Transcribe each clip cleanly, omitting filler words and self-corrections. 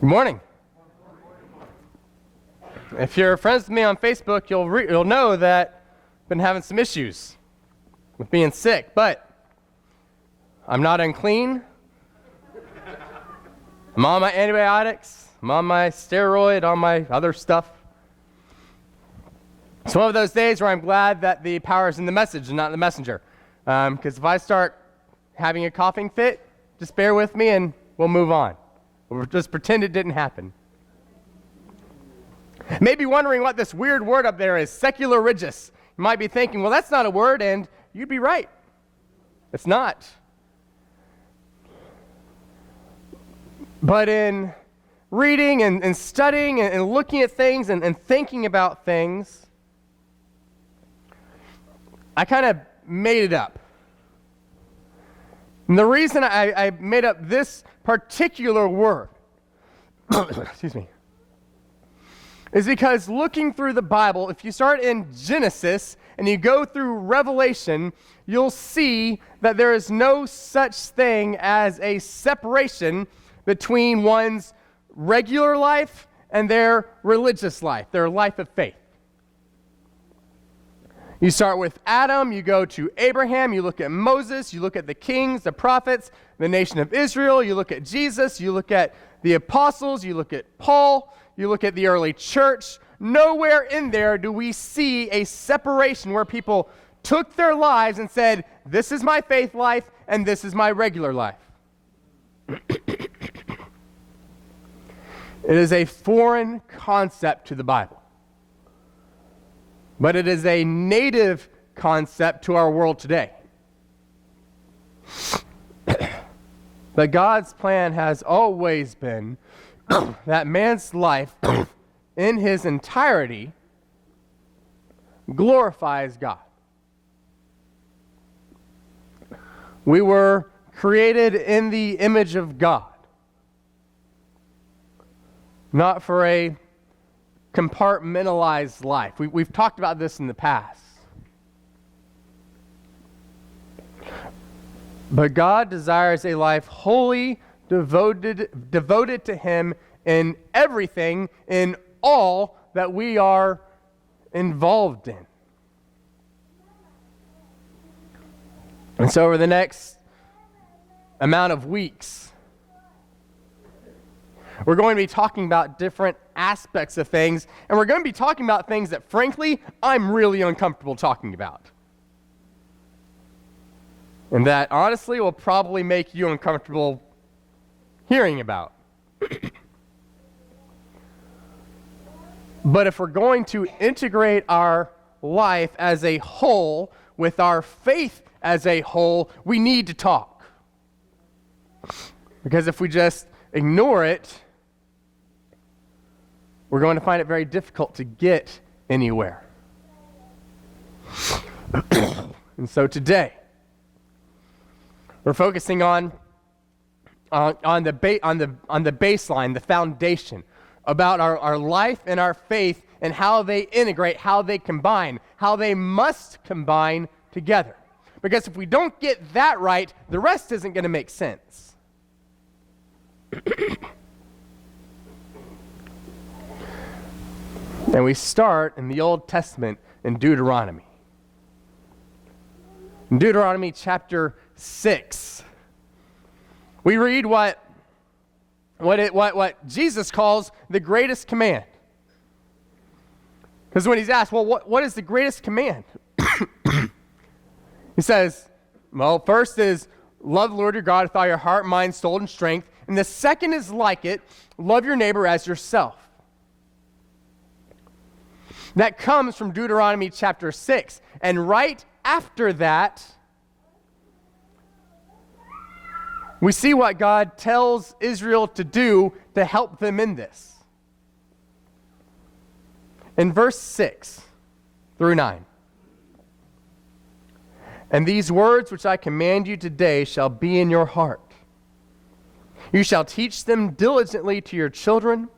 Good morning. If you're friends with me on Facebook, you'll know that I've been having some issues with being sick, but I'm not unclean. I'm on my antibiotics. I'm on my steroid, on my other stuff. It's one of those days where I'm glad that the power is in the message and not in the messenger. Because if I start having a coughing fit, just bear with me and we'll move on. We'll just pretend it didn't happen. Maybe wondering what this weird word up there is, Secularigious. You might be thinking, well, that's not a word, and you'd be right. It's not. But in reading and studying and looking at things and thinking about things, I kind of made it up. And the reason I made up this particular word, excuse me, is because looking through the Bible, if you start in Genesis and you go through Revelation, you'll see that there is no such thing as a separation between one's regular life and their religious life, their life of faith. You start with Adam, you go to Abraham, you look at Moses, you look at the kings, the prophets, the nation of Israel, you look at Jesus, you look at the apostles, you look at Paul, you look at the early church. Nowhere in there do we see a separation where people took their lives and said, this is my faith life and this is my regular life. It is a foreign concept to the Bible. But it is a native concept to our world today. But God's plan has always been that man's life in his entirety glorifies God. We were created in the image of God, not for a compartmentalized life. We've talked about this in the past. But God desires a life wholly devoted to Him in everything, in all that we are involved in. And so over the next amount of weeks, we're going to be talking about different aspects of things, and we're going to be talking about things that, frankly, I'm really uncomfortable talking about. And that, honestly, will probably make you uncomfortable hearing about. But if we're going to integrate our life as a whole with our faith as a whole, we need to talk. Because if we just ignore it, we're going to find it very difficult to get anywhere. And so today, we're focusing on the baseline, the foundation, about our life and our faith and how they integrate, how they combine, how they must combine together. Because if we don't get that right, the rest isn't going to make sense. And we start in the Old Testament in Deuteronomy. In Deuteronomy chapter 6, we read what Jesus calls the greatest command. Because when he's asked, well, what is the greatest command? He says, well, first is love the Lord your God with all your heart, mind, soul, and strength. And the second is like it, love your neighbor as yourself. That comes from Deuteronomy chapter 6. And right after that, we see what God tells Israel to do to help them in this. In verse 6 through 9. And these words which I command you today shall be in your heart. You shall teach them diligently to your children,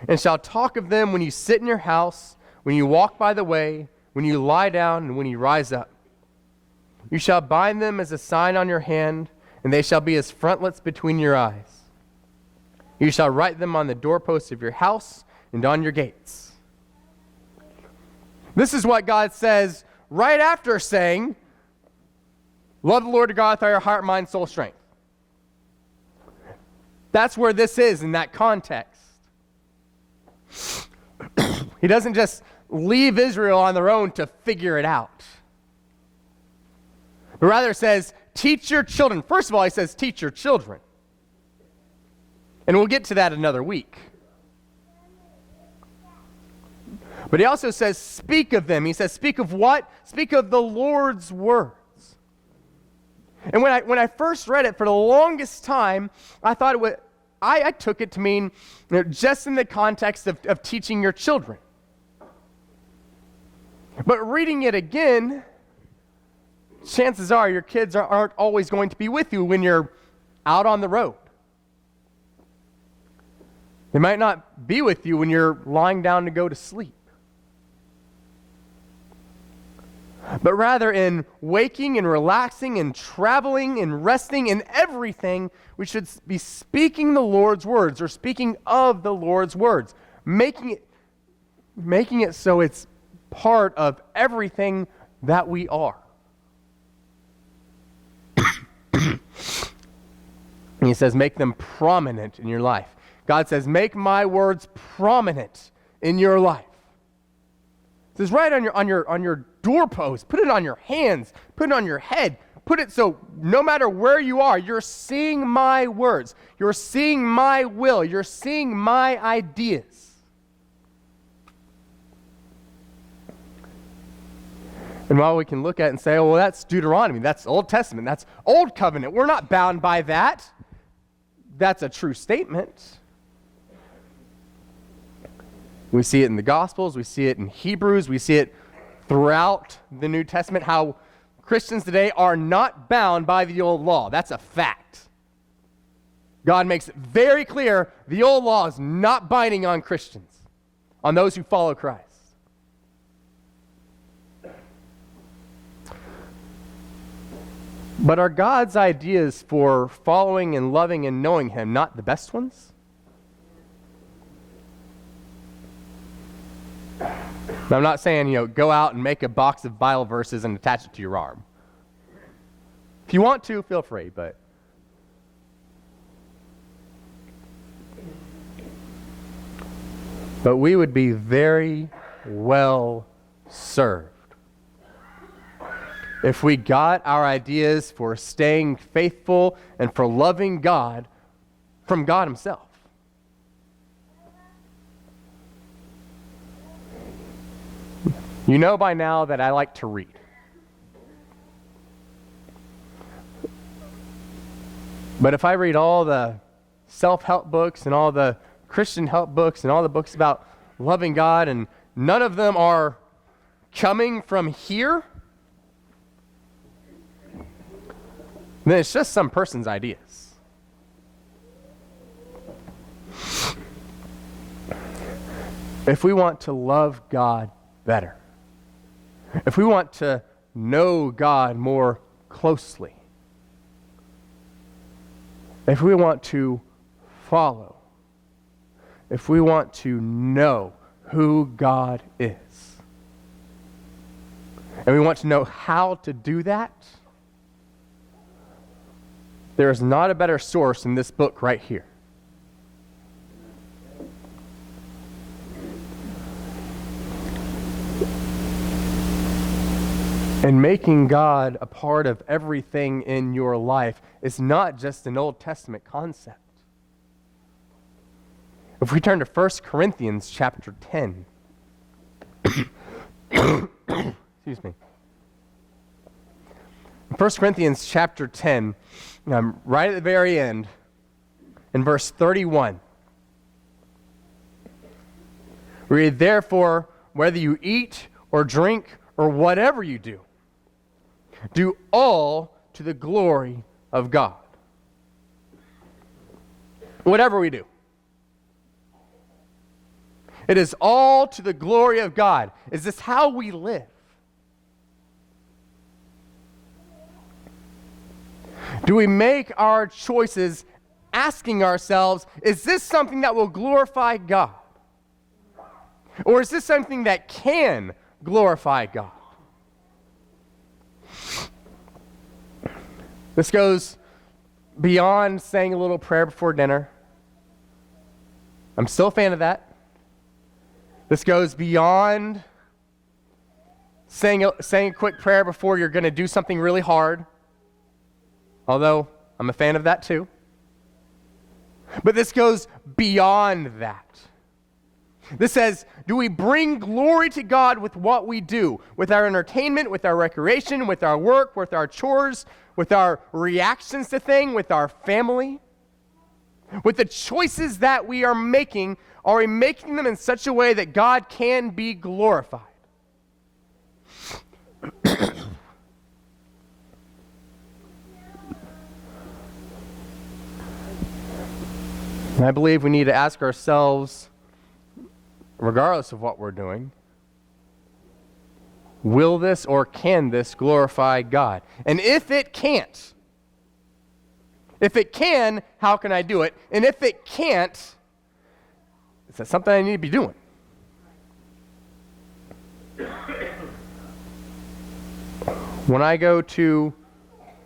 and shall talk of them when you sit in your house, when you walk by the way, when you lie down, and when you rise up. You shall bind them as a sign on your hand, and they shall be as frontlets between your eyes. You shall write them on the doorposts of your house and on your gates. This is what God says right after saying, love the Lord your God with all your heart, mind, soul, strength. That's where this is in that context. He doesn't just leave Israel on their own to figure it out. But rather says, teach your children. First of all, he says, teach your children. And we'll get to that another week. But he also says, speak of them. He says, speak of what? Speak of the Lord's words. And when I first read it, for the longest time, I thought it would, I took it to mean, just in the context of teaching your children. But reading it again, chances are your kids aren't always going to be with you when you're out on the road. They might not be with you when you're lying down to go to sleep. But rather in waking and relaxing and traveling and resting and everything, we should be speaking the Lord's words or speaking of the Lord's words, making it so it's part of everything that we are. And he says, make them prominent in your life. God says, make my words prominent in your life. It says right on your doorpost, put it on your hands, put it on your head, put it so no matter where you are, you're seeing my words, you're seeing my will, you're seeing my ideas. And while we can look at it and say, oh, well, that's Deuteronomy, that's Old Testament, that's Old Covenant, we're not bound by that. That's a true statement. We see it in the Gospels, we see it in Hebrews, we see it throughout the New Testament, how Christians today are not bound by the old law. That's a fact. God makes it very clear the old law is not binding on Christians, on those who follow Christ. But are God's ideas for following and loving and knowing Him not the best ones? I'm not saying, go out and make a box of Bible verses and attach it to your arm. If you want to, feel free, but we would be very well served if we got our ideas for staying faithful and for loving God from God Himself. You know by now that I like to read. But if I read all the self-help books and all the Christian help books and all the books about loving God and none of them are coming from here, then it's just some person's ideas. If we want to love God better, if we want to know God more closely, if we want to follow, if we want to know who God is, and we want to know how to do that, there is not a better source than this book right here. And making God a part of everything in your life is not just an Old Testament concept. If we turn to 1 Corinthians chapter 10, excuse me. 1 Corinthians chapter 10, right at the very end, in verse 31. We read, therefore, whether you eat or drink or whatever you do all to the glory of God. Whatever we do. It is all to the glory of God. Is this how we live? Do we make our choices asking ourselves, is this something that will glorify God? Or is this something that can glorify God? This goes beyond saying a little prayer before dinner. I'm still a fan of that. This goes beyond saying a quick prayer before you're going to do something really hard, although I'm a fan of that too. But this goes beyond that. This says, do we bring glory to God with what we do? With our entertainment, with our recreation, with our work, with our chores, with our reactions to things, with our family? With the choices that we are making we making them in such a way that God can be glorified? And I believe we need to ask ourselves, regardless of what we're doing, will this or can this glorify God? And if it can't, if it can, how can I do it? And if it can't, is that something I need to be doing? When I go to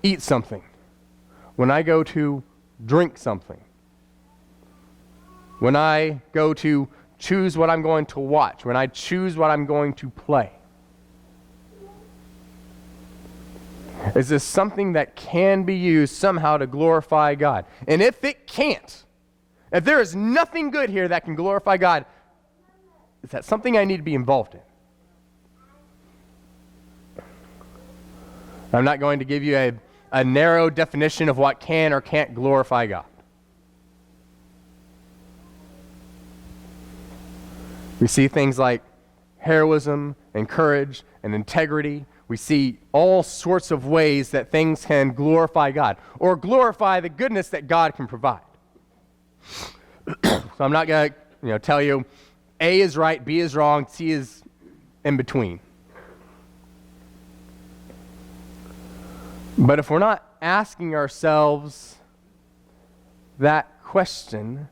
eat something, when I go to drink something, when I go to choose what I'm going to watch, when I choose what I'm going to play, is this something that can be used somehow to glorify God? And if it can't, if there is nothing good here that can glorify God, is that something I need to be involved in? I'm not going to give you a narrow definition of what can or can't glorify God. We see things like heroism and courage and integrity. We see all sorts of ways that things can glorify God or glorify the goodness that God can provide. So I'm not going to tell you A is right, B is wrong, C is in between. But if we're not asking ourselves that question,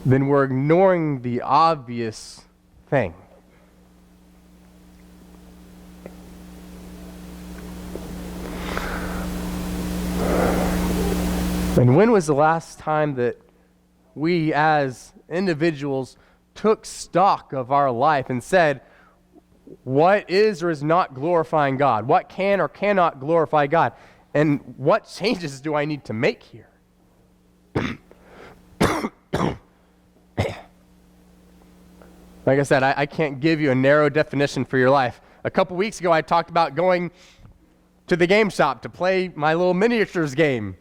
then we're ignoring the obvious thing. And when was the last time that we as individuals took stock of our life and said, what is or is not glorifying God? What can or cannot glorify God? And what changes do I need to make here? Like I said, I can't give you a narrow definition for your life. A couple weeks ago, I talked about going to the game shop to play my little miniatures game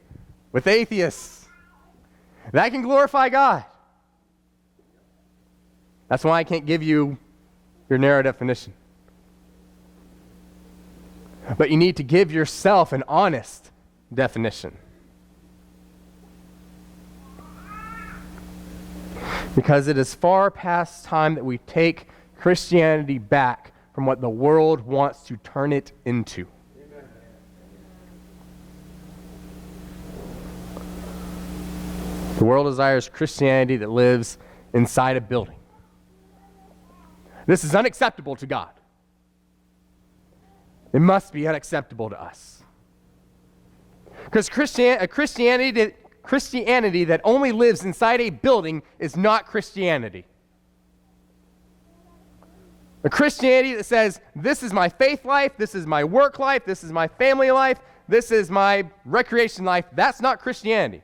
with atheists. That can glorify God. That's why I can't give you your narrow definition. But you need to give yourself an honest definition. Because it is far past time that we take Christianity back from what the world wants to turn it into. Amen. The world desires Christianity that lives inside a building. This is unacceptable to God. It must be unacceptable to us. Because Christianity that only lives inside a building is not Christianity. A Christianity that says, this is my faith life, this is my work life, this is my family life, this is my recreation life, that's not Christianity.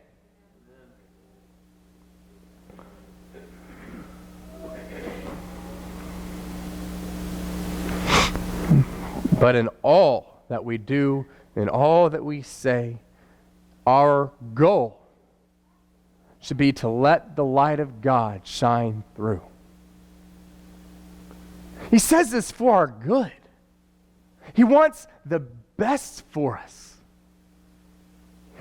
But in all that we do, in all that we say, our goal should be to let the light of God shine through. He says this for our good. He wants the best for us.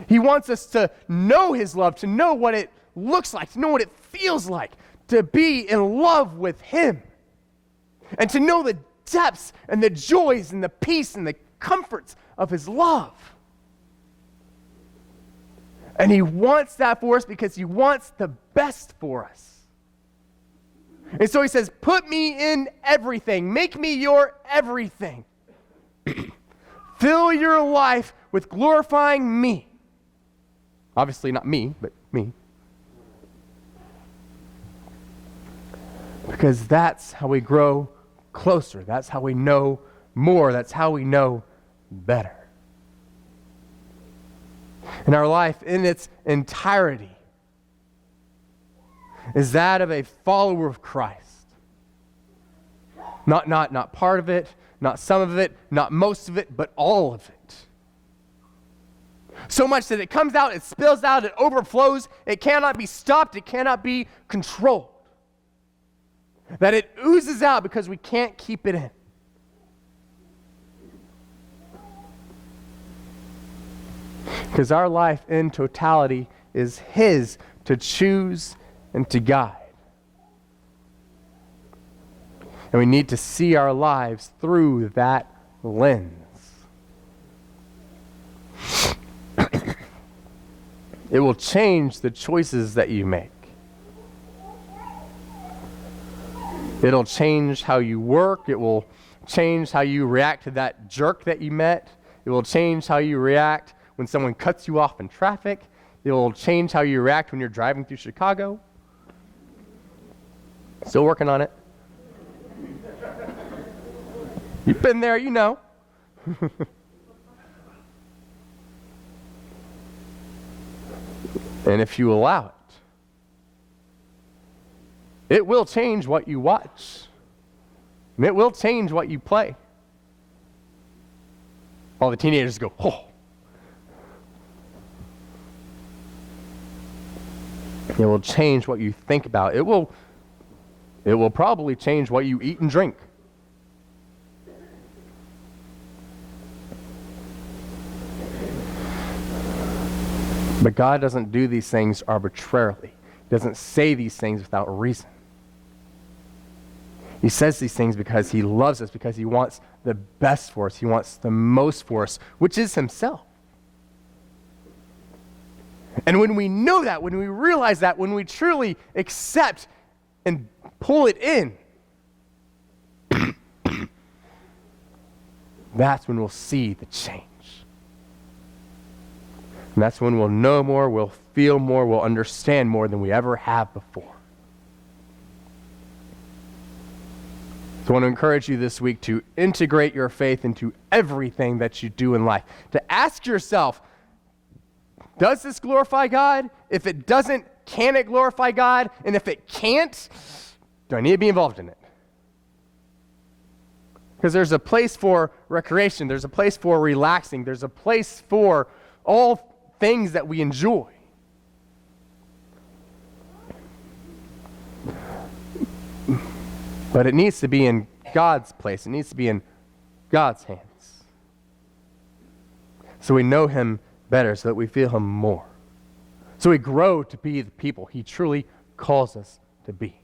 He wants us to know His love, to know what it looks like, to know what it feels like, to be in love with Him, and to know the depths and the joys and the peace and the comforts of His love. And he wants that for us because he wants the best for us. And so he says, put me in everything. Make me your everything. Fill your life with glorifying me. Obviously not me, but me. Because that's how we grow closer. That's how we know more. That's how we know better. And our life in its entirety is that of a follower of Christ. Not part of it, not some of it, not most of it, but all of it. So much that it comes out, it spills out, it overflows, it cannot be stopped, it cannot be controlled. That it oozes out because we can't keep it in. Because our life in totality is his to choose and to guide. And we need to see our lives through that lens. It will change the choices that you make. It'll change how you work. It will change how you react to that jerk that you met. It will change how you react when someone cuts you off in traffic. It will change how you react when you're driving through Chicago. Still working on it. You've been there, you know. And if you allow it, it will change what you watch. And it will change what you play. All the teenagers go, oh. It will change what you think about. It will probably change what you eat and drink. But God doesn't do these things arbitrarily. He doesn't say these things without reason. He says these things because he loves us, because he wants the best for us. He wants the most for us, which is himself. And when we know that, when we realize that, when we truly accept and pull it in, that's when we'll see the change. And that's when we'll know more, we'll feel more, we'll understand more than we ever have before. So I want to encourage you this week to integrate your faith into everything that you do in life. To ask yourself, does this glorify God? If it doesn't, can it glorify God? And if it can't, do I need to be involved in it? Because there's a place for recreation. There's a place for relaxing. There's a place for all things that we enjoy. But it needs to be in God's place. It needs to be in God's hands. So we know him better, so that we feel him more. So we grow to be the people he truly calls us to be.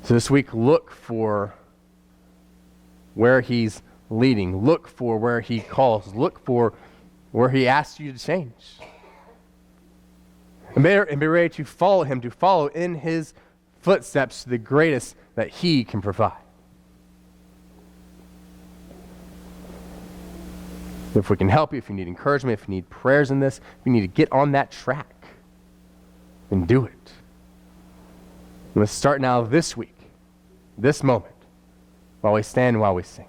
So this week, look for where he's leading. Look for where he calls. Look for where he asks you to change. And be ready to follow him, to follow in his footsteps to the greatest that he can provide. If we can help you, if you need encouragement, if you need prayers in this, if you need to get on that track, then do it. Let's start now this week, this moment, while we stand and while we sing.